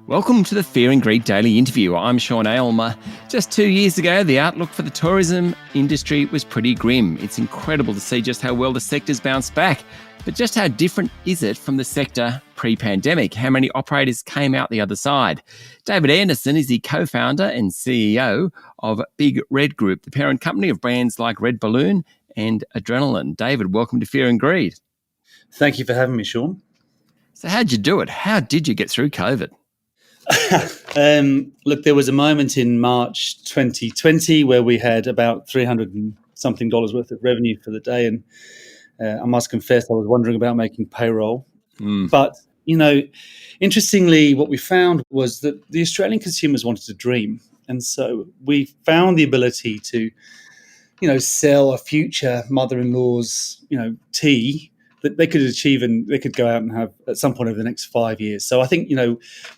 Welcome to the Fear and Greed Daily Interview. I'm Sean Aylmer. Just 2 years ago, the outlook for the tourism industry was pretty grim. It's incredible to see just how well the sector's bounced back. But just how different is it from the sector pre-pandemic? How many operators came out the other side? David Anderson is the co-founder and CEO of Big Red Group, the parent company of brands like RedBalloon and Adrenaline. David, welcome to Fear and Greed. Thank you for having me, Sean. So how'd you do it? How did you get through COVID? Look, there was a moment in March 2020 where we had about $300 and something worth of revenue for the day. And I must confess, I was wondering about making payroll. But, interestingly, what we found was that the Australian consumers wanted to dream. And so we found the ability to, sell a future mother-in-law's, tea that they could achieve and they could go out and have at some point over the next 5 years. So I think,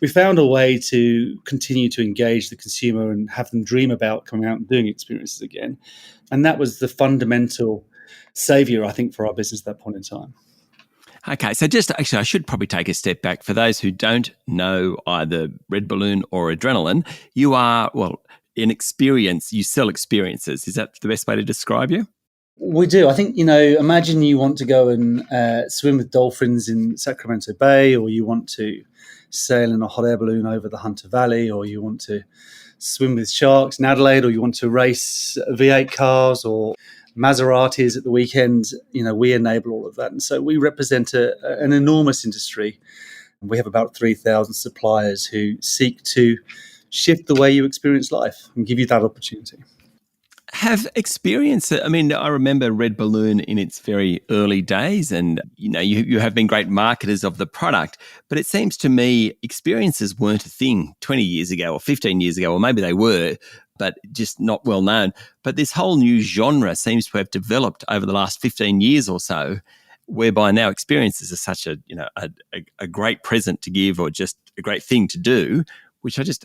we found a way to continue to engage the consumer and have them dream about coming out and doing experiences again. And that was the fundamental savior, I think, for our business at that point in time. Okay, so I should probably take a step back. For those who don't know either RedBalloon or Adrenaline, you are, you sell experiences. Is that the best way to describe you? We do. I think, imagine you want to go and swim with dolphins in Sacramento Bay, or you want to sail in a hot air balloon over the Hunter Valley, or you want to swim with sharks in Adelaide, or you want to race V8 cars or Maseratis at the weekend. We enable all of that. And so we represent an enormous industry. We have about 3,000 suppliers who seek to shift the way you experience life and give you that opportunity. Have experience. I remember RedBalloon in its very early days, and you have been great marketers of the product, but it seems to me experiences weren't a thing 20 years ago or 15 years ago, or maybe they were, but just not well known. But this whole new genre seems to have developed over the last 15 years or so, whereby now experiences are such a great present to give, or just a great thing to do, which is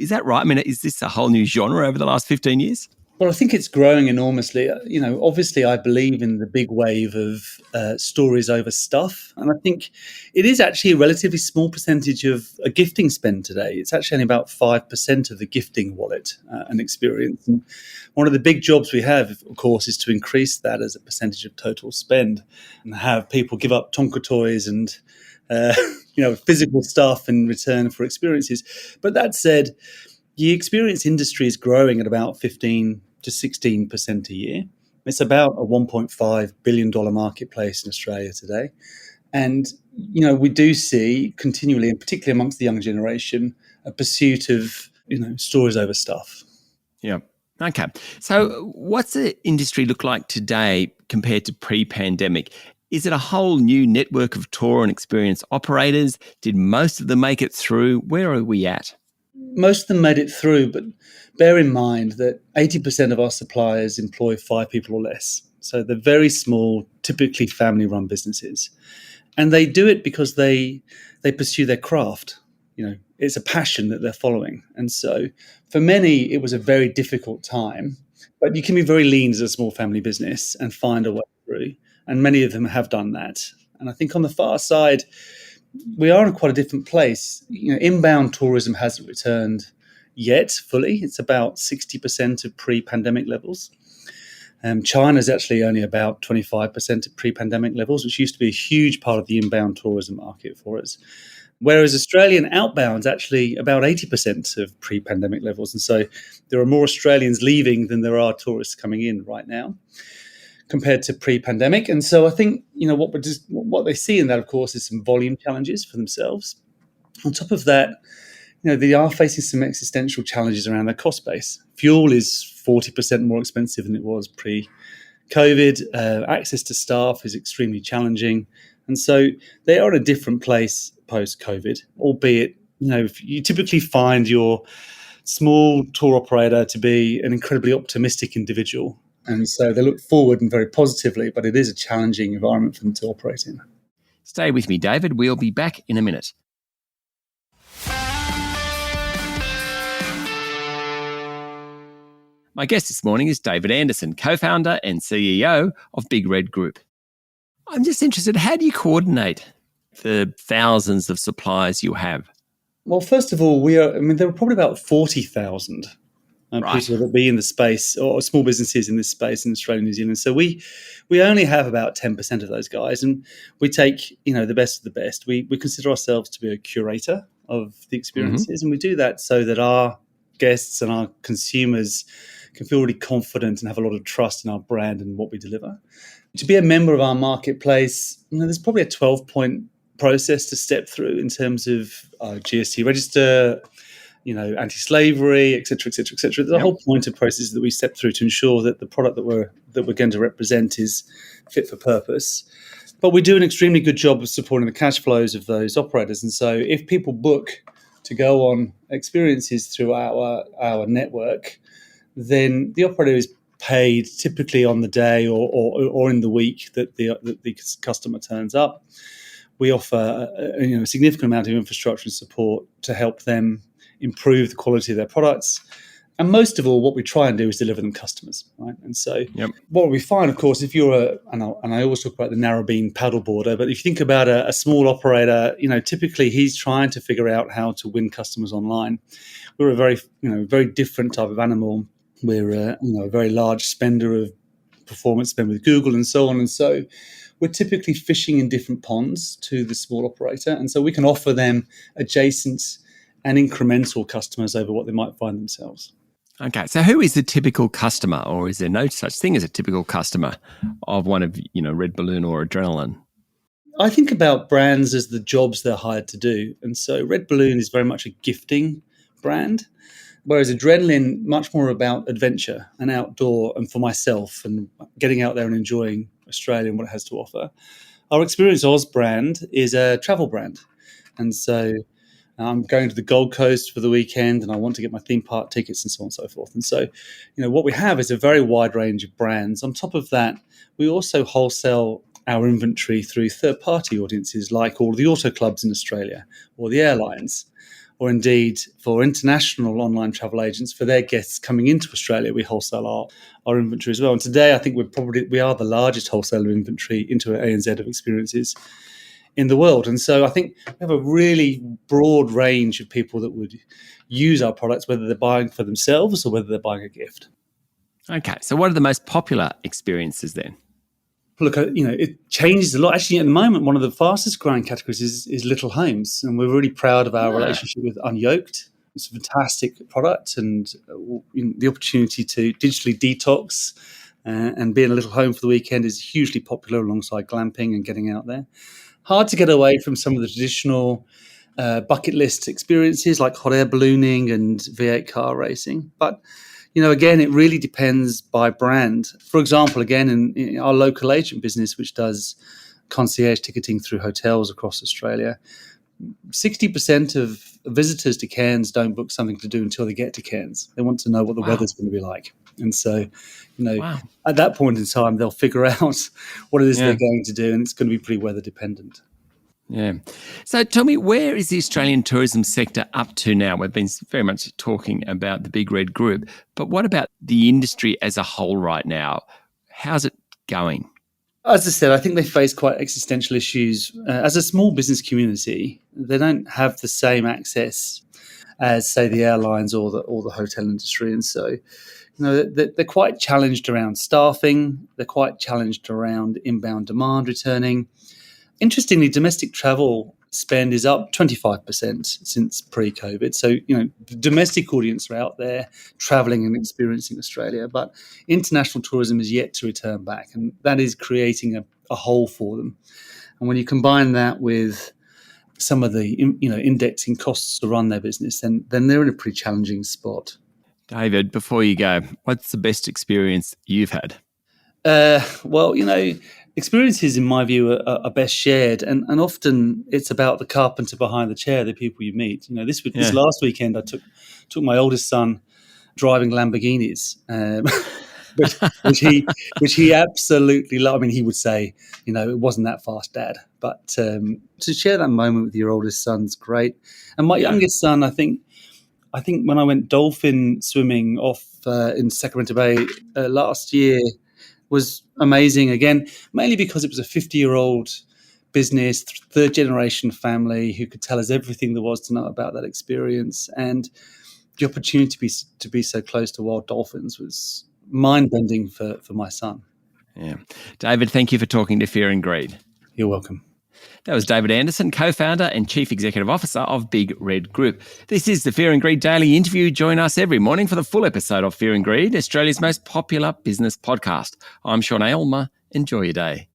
that right? Is this a whole new genre over the last 15 years? Well, I think it's growing enormously. Obviously, I believe in the big wave of stories over stuff. And I think it is actually a relatively small percentage of a gifting spend today. It's actually only about 5% of the gifting wallet and experience. And one of the big jobs we have, of course, is to increase that as a percentage of total spend and have people give up Tonka toys and physical stuff in return for experiences. But that said, the experience industry is growing at about 15 to 16% a year. It's about a $1.5 billion marketplace in Australia today. And, we do see continually, and particularly amongst the young generation, a pursuit of, stories over stuff. Yeah. Okay. So what's the industry look like today compared to pre-pandemic? Is it a whole new network of tour and experience operators? Did most of them make it through? Where are we at? Most of them made it through, but bear in mind that 80% of our suppliers employ 5 people or less. So they're very small, typically family-run businesses. And they do it because they pursue their craft. It's a passion that they're following. And so for many, it was a very difficult time. But you can be very lean as a small family business and find a way through. And many of them have done that. And I think on the far side, we are in quite a different place. Inbound tourism hasn't returned yet fully. It's about 60% of pre-pandemic levels. China's actually only about 25% of pre-pandemic levels, which used to be a huge part of the inbound tourism market for us. Whereas Australian outbound's actually about 80% of pre-pandemic levels. And so there are more Australians leaving than there are tourists coming in right now, compared to pre-pandemic. And so I think, what they see in that, of course, is some volume challenges for themselves. On top of that, they are facing some existential challenges around their cost base. Fuel is 40% more expensive than it was pre-COVID. Access to staff is extremely challenging. And so they are in a different place post-COVID, albeit, you typically find your small tour operator to be an incredibly optimistic individual. And so they look forward and very positively, but it is a challenging environment for them to operate in. Stay with me, David. We'll be back in a minute. My guest this morning is David Anderson, co-founder and CEO of Big Red Group. I'm just interested, how do you coordinate the thousands of suppliers you have? Well, first of all, there are probably about 40,000 Right. people that be in the space, or small businesses in this space in Australia and New Zealand. So we only have about 10% of those guys, and we take the best of the best. We consider ourselves to be a curator of the Hmm. experiences, and we do that so that our guests and our consumers can feel really confident and have a lot of trust in our brand and what we deliver. To be a member of our marketplace, there's probably a 12-point process to step through in terms of GST register, anti-slavery, et cetera, et cetera, et cetera. The Yep. whole point of process that we step through to ensure that the product that we're going to represent is fit for purpose. But we do an extremely good job of supporting the cash flows of those operators. And so if people book to go on experiences through our network, then the operator is paid typically on the day or in the week that the customer turns up. We offer a significant amount of infrastructure and support to help them improve the quality of their products. And most of all, what we try and do is deliver them customers, right? And so Yep. what we find, of course, if you're and I always talk about the narrowbeam paddleboarder, but if you think about a small operator, typically he's trying to figure out how to win customers online. We're a very different type of animal. We're a very large spender of performance spend with Google and so on. And so we're typically fishing in different ponds to the small operator. And so we can offer them adjacent and incremental customers over what they might find themselves. Okay. So who is the typical customer, or is there no such thing as a typical customer of one of, RedBalloon or Adrenaline? I think about brands as the jobs they're hired to do. And so RedBalloon is very much a gifting brand, whereas Adrenaline, much more about adventure and outdoor, and for myself and getting out there and enjoying Australia and what it has to offer. Our Experience Oz brand is a travel brand. And so I'm going to the Gold Coast for the weekend and I want to get my theme park tickets and so on and so forth. And so, what we have is a very wide range of brands. On top of that, we also wholesale our inventory through third-party audiences like all the auto clubs in Australia or the airlines, or indeed for international online travel agents, for their guests coming into Australia, we wholesale our inventory as well. And today, I think we are the largest wholesaler of inventory into ANZ of experiences in the world. And so I think we have a really broad range of people that would use our products, whether they're buying for themselves or whether they're buying a gift. Okay. So what are the most popular experiences then? Look, it changes a lot. Actually, at the moment, one of the fastest growing categories is little homes. And we're really proud of our relationship with Unyoked. It's a fantastic product, and the opportunity to digitally detox and be in a little home for the weekend is hugely popular alongside glamping and getting out there. Hard to get away from some of the traditional bucket list experiences like hot air ballooning and V8 car racing. But, again, it really depends by brand. For example, again, in our local agent business, which does concierge ticketing through hotels across Australia, 60% of visitors to Cairns don't book something to do until they get to Cairns. They want to know what the weather's going to be like. And so, Wow. at that point in time, they'll figure out what it is Yeah. they're going to do, and it's going to be pretty weather dependent. Yeah. So tell me, where is the Australian tourism sector up to now? We've been very much talking about the Big Red Group, but what about the industry as a whole right now? How's it going? As I said, I think they face quite existential issues. As a small business community, they don't have the same access as, say, the airlines or the hotel industry. And so, they're quite challenged around staffing. They're quite challenged around inbound demand returning. Interestingly, domestic travel spend is up 25% since pre-COVID. So, the domestic audience are out there traveling and experiencing Australia, but international tourism is yet to return back, and that is creating a hole for them. And when you combine that with some of the indexing costs to run their business, then they're in a pretty challenging spot. David, before you go, what's the best experience you've had? Well, experiences, in my view, are best shared, and often it's about the carpenter behind the chair, the people you meet. This last weekend, I took my oldest son driving Lamborghinis, which he absolutely loved. I mean, he would say, it wasn't that fast, Dad. But to share that moment with your oldest son's great. And my youngest son, I think when I went dolphin swimming off in Sacramento Bay last year, was amazing again, mainly because it was a 50-year-old business, third generation family who could tell us everything there was to know about that experience. And the opportunity to be so close to wild dolphins was mind-bending for my son. Yeah. David, thank you for talking to Fear and Greed. You're welcome. That was David Anderson, co-founder and chief executive officer of Big Red Group. This is the Fear and Greed Daily Interview. Join us every morning for the full episode of Fear and Greed, Australia's most popular business podcast. I'm Sean Aylmer. Enjoy your day.